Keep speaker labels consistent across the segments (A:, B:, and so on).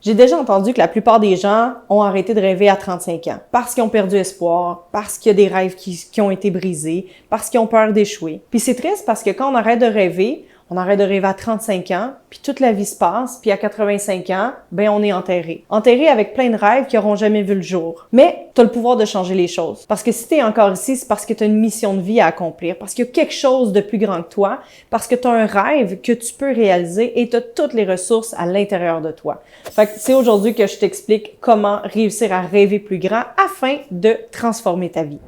A: J'ai déjà entendu que la plupart des gens ont arrêté de rêver à 35 ans parce qu'ils ont perdu espoir, parce qu'il y a des rêves qui ont été brisés, parce qu'ils ont peur d'échouer. Puis c'est triste parce que quand on arrête de rêver à 35 ans, puis toute la vie se passe, puis à 85 ans, ben on est enterré. Enterré avec plein de rêves qui n'auront jamais vu le jour. Mais tu as le pouvoir de changer les choses. Parce que si tu es encore ici, c'est parce que tu as une mission de vie à accomplir, parce qu'il y a quelque chose de plus grand que toi, parce que tu as un rêve que tu peux réaliser et tu as toutes les ressources à l'intérieur de toi. Fait que c'est aujourd'hui que je t'explique comment réussir à rêver plus grand afin de transformer ta vie.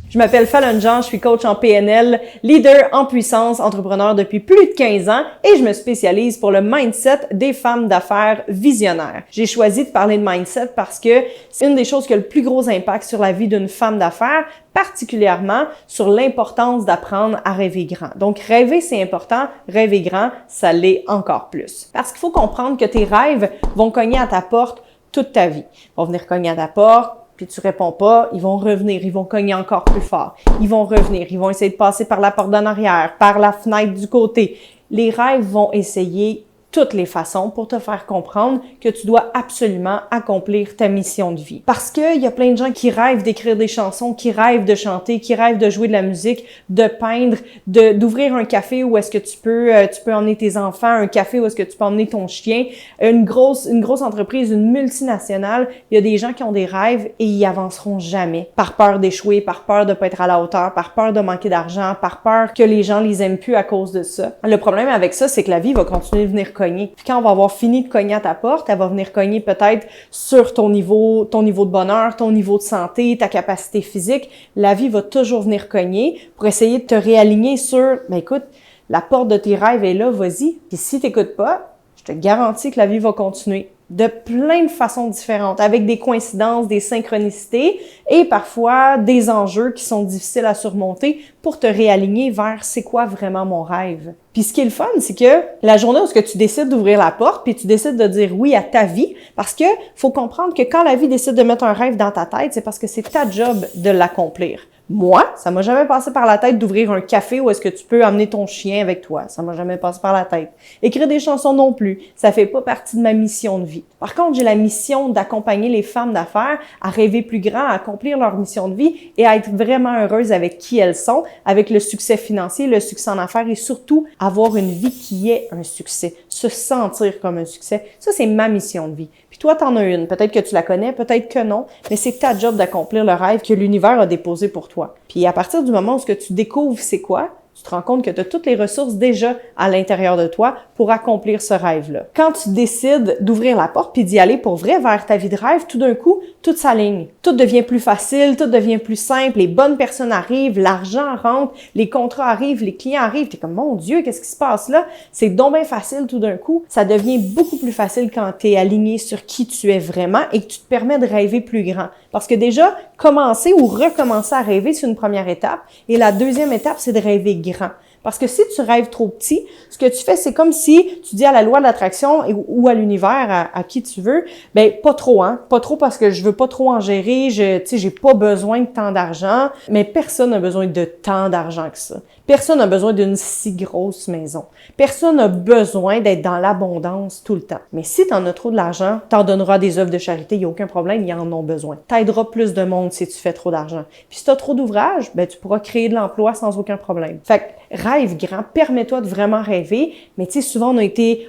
A: Je m'appelle Fallon Jean, je suis coach en PNL, leader en puissance, entrepreneur depuis plus de 15 ans et je me spécialise pour le mindset des femmes d'affaires visionnaires. J'ai choisi de parler de mindset parce que c'est une des choses qui a le plus gros impact sur la vie d'une femme d'affaires, particulièrement sur l'importance d'apprendre à rêver grand. Donc, rêver, c'est important. Rêver grand, ça l'est encore plus. Parce qu'il faut comprendre que tes rêves vont cogner à ta porte toute ta vie. Ils vont venir cogner à ta porte, puis tu réponds pas, ils vont revenir, ils vont cogner encore plus fort. Ils vont revenir, ils vont essayer de passer par la porte d'en arrière, par la fenêtre du côté. Les rêves vont essayer toutes les façons pour te faire comprendre que tu dois absolument accomplir ta mission de vie. Parce qu'il y a plein de gens qui rêvent d'écrire des chansons, qui rêvent de chanter, qui rêvent de jouer de la musique, de peindre, d'ouvrir un café où est-ce que tu peux emmener tes enfants, un café où est-ce que tu peux emmener ton chien, une grosse entreprise, une multinationale. Il y a des gens qui ont des rêves et ils avanceront jamais par peur d'échouer, par peur de pas être à la hauteur, par peur de manquer d'argent, par peur que les gens les aiment plus à cause de ça. Le problème avec ça, c'est que la vie va continuer de venir cogner. Puis quand on va avoir fini de cogner à ta porte, elle va venir cogner peut-être sur ton niveau de bonheur, ton niveau de santé, ta capacité physique. La vie va toujours venir cogner pour essayer de te réaligner sur, ben écoute, la porte de tes rêves est là, vas-y. Puis si t'écoutes pas, je te garantis que la vie va continuer de plein de façons différentes, avec des coïncidences, des synchronicités et parfois des enjeux qui sont difficiles à surmonter pour te réaligner vers c'est quoi vraiment mon rêve. Puis ce qui est le fun, c'est que la journée où tu décides d'ouvrir la porte puis tu décides de dire oui à ta vie, parce que faut comprendre que quand la vie décide de mettre un rêve dans ta tête, c'est parce que c'est ta job de l'accomplir. Moi, ça m'a jamais passé par la tête d'ouvrir un café où est-ce que tu peux amener ton chien avec toi. Ça m'a jamais passé par la tête. Écrire des chansons non plus. Ça fait pas partie de ma mission de vie. Par contre, j'ai la mission d'accompagner les femmes d'affaires à rêver plus grand, à accomplir leur mission de vie et à être vraiment heureuses avec qui elles sont, avec le succès financier, le succès en affaires et surtout avoir une vie qui est un succès. Se sentir comme un succès. Ça, c'est ma mission de vie. Puis toi, t'en as une. Peut-être que tu la connais, peut-être que non, mais c'est ta job d'accomplir le rêve que l'univers a déposé pour toi. Puis à partir du moment où ce que tu découvres c'est quoi, tu te rends compte que tu as toutes les ressources déjà à l'intérieur de toi pour accomplir ce rêve-là. Quand tu décides d'ouvrir la porte puis d'y aller pour vrai vers ta vie de rêve, tout d'un coup, tout s'aligne. Tout devient plus facile, tout devient plus simple, les bonnes personnes arrivent, l'argent rentre, les contrats arrivent, les clients arrivent. T'es comme, mon Dieu, qu'est-ce qui se passe là? C'est donc bien facile tout d'un coup. Ça devient beaucoup plus facile quand tu es aligné sur qui tu es vraiment et que tu te permets de rêver plus grand. Parce que déjà, commencer ou recommencer à rêver, c'est une première étape. Et la deuxième étape, c'est de rêver grand. Parce que si tu rêves trop petit, ce que tu fais, c'est comme si tu dis à la loi de l'attraction ou à l'univers, à qui tu veux, ben pas trop, hein, pas trop parce que je veux pas trop en gérer, j'ai pas besoin de tant d'argent, mais personne n'a besoin de tant d'argent que ça. Personne n'a besoin d'une si grosse maison. Personne n'a besoin d'être dans l'abondance tout le temps. Mais si tu en as trop de l'argent, t'en donneras des œuvres de charité, il n'y a aucun problème, ils en ont besoin. T'aideras plus de monde si tu fais trop d'argent. Puis si tu as trop d'ouvrages, ben tu pourras créer de l'emploi sans aucun problème. Fait que rêve grand, permets-toi de vraiment rêver, mais tu sais, souvent on a été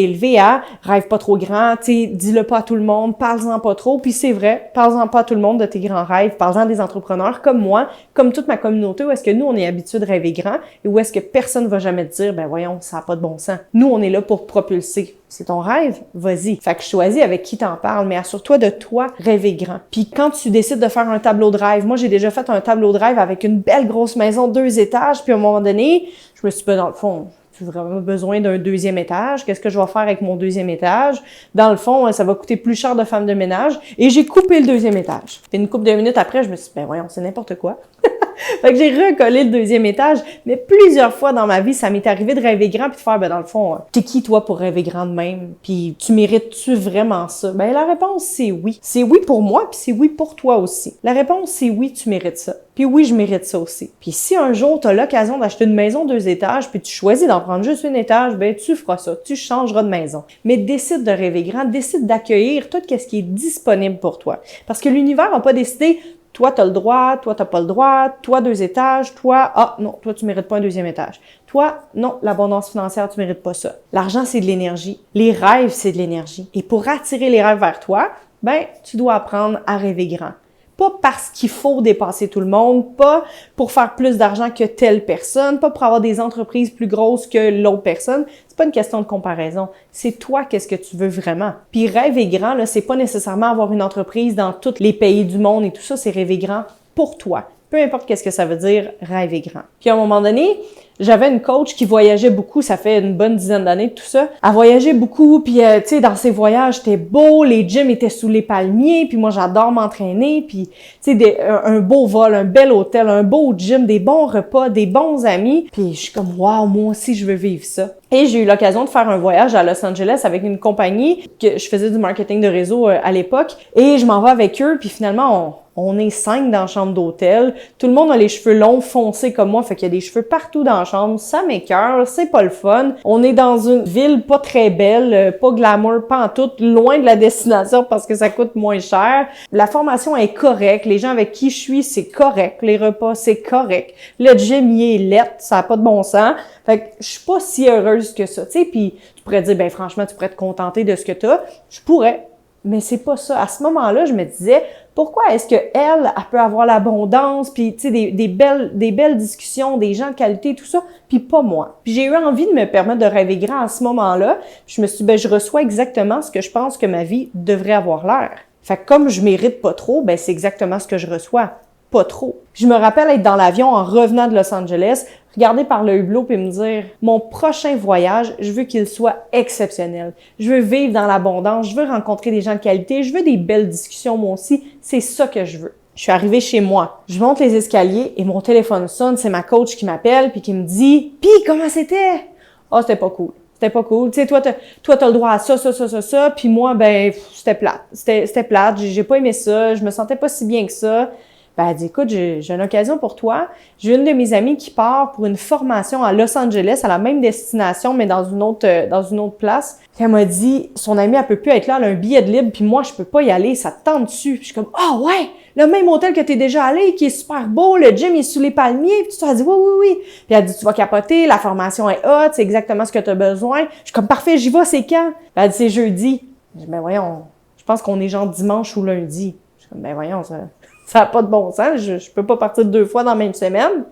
A: élevé à rêve pas trop grand, tu sais, dis-le pas à tout le monde, parle-en pas trop, puis c'est vrai, parle-en pas à tout le monde de tes grands rêves, parle-en des entrepreneurs comme moi, comme toute ma communauté, où est-ce que nous, on est habitués de rêver grand et où est-ce que personne va jamais te dire, ben voyons, ça n'a pas de bon sens. Nous, on est là pour propulser. C'est ton rêve? Vas-y. Fait que choisis avec qui t'en parles, mais assure-toi de toi rêver grand. Puis quand tu décides de faire un tableau de rêve, moi j'ai déjà fait un tableau de rêve avec une belle grosse maison, 2 étages, puis à un moment donné, je me suis dit, dans le fond, j'ai vraiment besoin d'un 2e étage. Qu'est-ce que je vais faire avec mon 2e étage? Dans le fond, ça va coûter plus cher de femme de ménage. Et j'ai coupé le 2e étage. Et une couple de minutes après, je me suis dit, ben voyons, c'est n'importe quoi. Fait que j'ai recollé le deuxième étage, mais plusieurs fois dans ma vie, ça m'est arrivé de rêver grand puis de faire, ben dans le fond, t'es qui toi pour rêver grand de même? Puis tu mérites-tu vraiment ça? Ben la réponse, c'est oui. C'est oui pour moi, puis c'est oui pour toi aussi. La réponse, c'est oui, tu mérites ça. Puis oui, je mérite ça aussi. Puis si un jour, t'as l'occasion d'acheter une maison 2 étages, puis tu choisis d'en prendre juste un étage, ben tu feras ça, tu changeras de maison. Mais décide de rêver grand, décide d'accueillir tout ce qui est disponible pour toi. Parce que l'univers n'a pas décidé, toi, t'as le droit, toi, t'as pas le droit, toi, 2 étages, toi, ah, non, toi, tu mérites pas un 2e étage. Toi, non, l'abondance financière, tu mérites pas ça. L'argent, c'est de l'énergie. Les rêves, c'est de l'énergie. Et pour attirer les rêves vers toi, ben, tu dois apprendre à rêver grand. Pas parce qu'il faut dépasser tout le monde, pas pour faire plus d'argent que telle personne, pas pour avoir des entreprises plus grosses que l'autre personne. C'est pas une question de comparaison. C'est toi, qu'est-ce que tu veux vraiment. Puis rêver grand, là, c'est pas nécessairement avoir une entreprise dans tous les pays du monde et tout ça, c'est rêver grand pour toi. Peu importe qu'est-ce que ça veut dire, rêver grand. Puis à un moment donné, j'avais une coach qui voyageait beaucoup, ça fait une bonne dizaine d'années tout ça. Elle voyageait beaucoup, puis tu sais, dans ses voyages, c'était beau, les gyms étaient sous les palmiers, puis moi j'adore m'entraîner, puis tu sais, un beau vol, un bel hôtel, un beau gym, des bons repas, des bons amis, puis je suis comme waouh, moi aussi je veux vivre ça. Et j'ai eu l'occasion de faire un voyage à Los Angeles avec une compagnie que je faisais du marketing de réseau à l'époque, et je m'en vais avec eux, puis finalement on est 5 dans la chambre d'hôtel. Tout le monde a les cheveux longs, foncés comme moi, fait qu'il y a des cheveux partout dans la chambre. Ça m'écoeure, c'est pas le fun. On est dans une ville pas très belle, pas glamour, pas en tout, loin de la destination parce que ça coûte moins cher. La formation est correcte. Les gens avec qui je suis, c'est correct. Les repas, c'est correct. Le gym, il est lettre, ça a pas de bon sens. Fait que je suis pas si heureuse que ça, tu sais. Puis tu pourrais dire, ben franchement, tu pourrais te contenter de ce que t'as. Je pourrais. Mais c'est pas ça. À ce moment-là, je me disais, pourquoi est-ce que elle peut avoir l'abondance, puis tu sais des belles discussions, des gens de qualité, tout ça, puis pas moi. Puis j'ai eu envie de me permettre de rêver grand à ce moment-là. Puis je me suis dit, ben je reçois exactement ce que je pense que ma vie devrait avoir l'air. Fait que comme je mérite pas trop, ben c'est exactement ce que je reçois. Pas trop. Je me rappelle être dans l'avion en revenant de Los Angeles, regarder par le hublot puis me dire mon prochain voyage, je veux qu'il soit exceptionnel. Je veux vivre dans l'abondance, je veux rencontrer des gens de qualité, je veux des belles discussions moi aussi, c'est ça que je veux. Je suis arrivée chez moi, je monte les escaliers et mon téléphone sonne, c'est ma coach qui m'appelle puis qui me dit "Puis comment c'était Ah, c'était pas cool. C'était pas cool. Tu sais, toi, t'as le droit à ça, puis moi, ben, c'était plate. C'était plate, j'ai pas aimé ça, je me sentais pas si bien que ça. Ben, elle dit, écoute, j'ai une occasion pour toi. J'ai une de mes amies qui part pour une formation à Los Angeles, à la même destination, mais dans une autre place. Puis elle m'a dit, son amie, elle peut plus être là, elle a un billet de libre, puis moi, je peux pas y aller, ça te tente dessus. Puis je suis comme, ah ouais, le même hôtel que t'es déjà allé, qui est super beau, le gym est sous les palmiers. Puis elle dit, oui. Puis elle dit, tu vas capoter, la formation est hot, c'est exactement ce que t'as besoin. Je suis comme, parfait, j'y vais, c'est quand? Puis elle dit, c'est jeudi. Je dis, ben voyons, je pense qu'on est genre dimanche ou lundi. Je suis comme, ben voyons, ça n'a pas de bon sens. Je peux pas partir 2 fois dans la même semaine.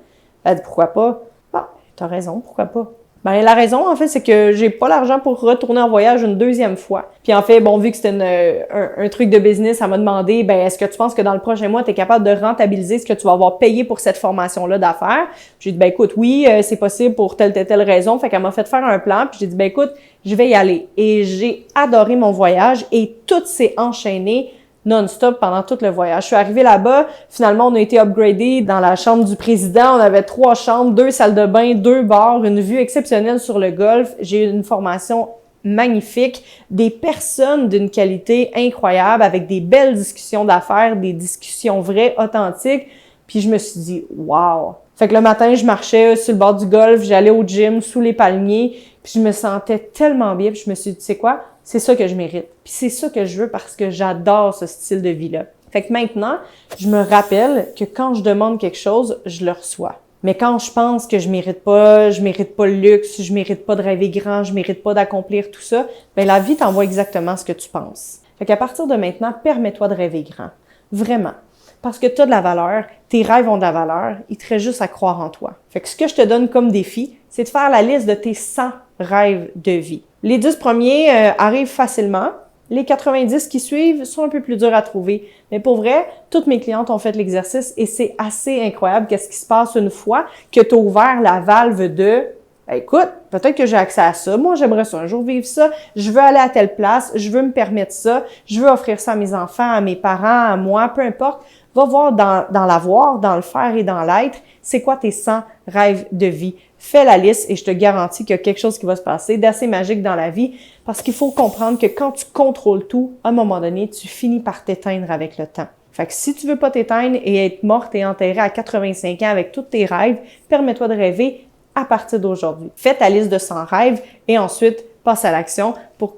A: Elle dit, pourquoi pas? Ah, t'as raison, pourquoi pas? Ben, la raison, en fait, c'est que j'ai pas l'argent pour retourner en voyage une 2e fois. Puis en fait, bon, vu que c'était un truc de business, elle m'a demandé, ben, est-ce que tu penses que dans le prochain mois, tu es capable de rentabiliser ce que tu vas avoir payé pour cette formation-là d'affaires? J'ai dit, ben, écoute, oui, c'est possible pour telle raison. Fait qu'elle m'a fait faire un plan. Puis j'ai dit, ben, écoute, je vais y aller. Et j'ai adoré mon voyage et tout s'est enchaîné non-stop pendant tout le voyage. Je suis arrivée là-bas, finalement, on a été upgradé dans la chambre du président. On avait 3 chambres, 2 salles de bain, 2 bars, une vue exceptionnelle sur le golfe. J'ai eu une formation magnifique, des personnes d'une qualité incroyable, avec des belles discussions d'affaires, des discussions vraies, authentiques. Puis je me suis dit, wow! Fait que le matin, je marchais sur le bord du golfe, j'allais au gym, sous les palmiers, puis je me sentais tellement bien, puis je me suis dit, tu sais quoi? C'est ça que je mérite. Puis c'est ça que je veux parce que j'adore ce style de vie-là. Fait que maintenant, je me rappelle que quand je demande quelque chose, je le reçois. Mais quand je pense que je mérite pas le luxe, je mérite pas de rêver grand, je mérite pas d'accomplir tout ça, ben la vie t'envoie exactement ce que tu penses. Fait qu'à partir de maintenant, permets-toi de rêver grand. Vraiment. Parce que tu as de la valeur, tes rêves ont de la valeur, il te reste juste à croire en toi. Fait que ce que je te donne comme défi, c'est de faire la liste de tes 100 rêves de vie. Les 10 premiers arrivent facilement. Les 90 qui suivent sont un peu plus durs à trouver. Mais pour vrai, toutes mes clientes ont fait l'exercice et c'est assez incroyable qu'est-ce qui se passe une fois que tu as ouvert la valve de « Écoute, peut-être que j'ai accès à ça. Moi, j'aimerais ça un jour vivre ça. Je veux aller à telle place. Je veux me permettre ça. Je veux offrir ça à mes enfants, à mes parents, à moi, peu importe. » Va voir dans l'avoir, dans le faire et dans l'être, c'est quoi tes 100 rêves de vie. Fais la liste et je te garantis qu'il y a quelque chose qui va se passer d'assez magique dans la vie parce qu'il faut comprendre que quand tu contrôles tout, à un moment donné, tu finis par t'éteindre avec le temps. Fait que si tu veux pas t'éteindre et être morte et enterrée à 85 ans avec tous tes rêves, permets-toi de rêver à partir d'aujourd'hui. Fais ta liste de 100 rêves et ensuite passe à l'action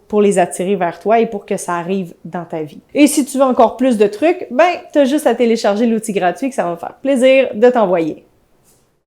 A: pour les attirer vers toi et pour que ça arrive dans ta vie. Et si tu veux encore plus de trucs, ben, t'as juste à télécharger l'outil gratuit que ça va me faire plaisir de t'envoyer.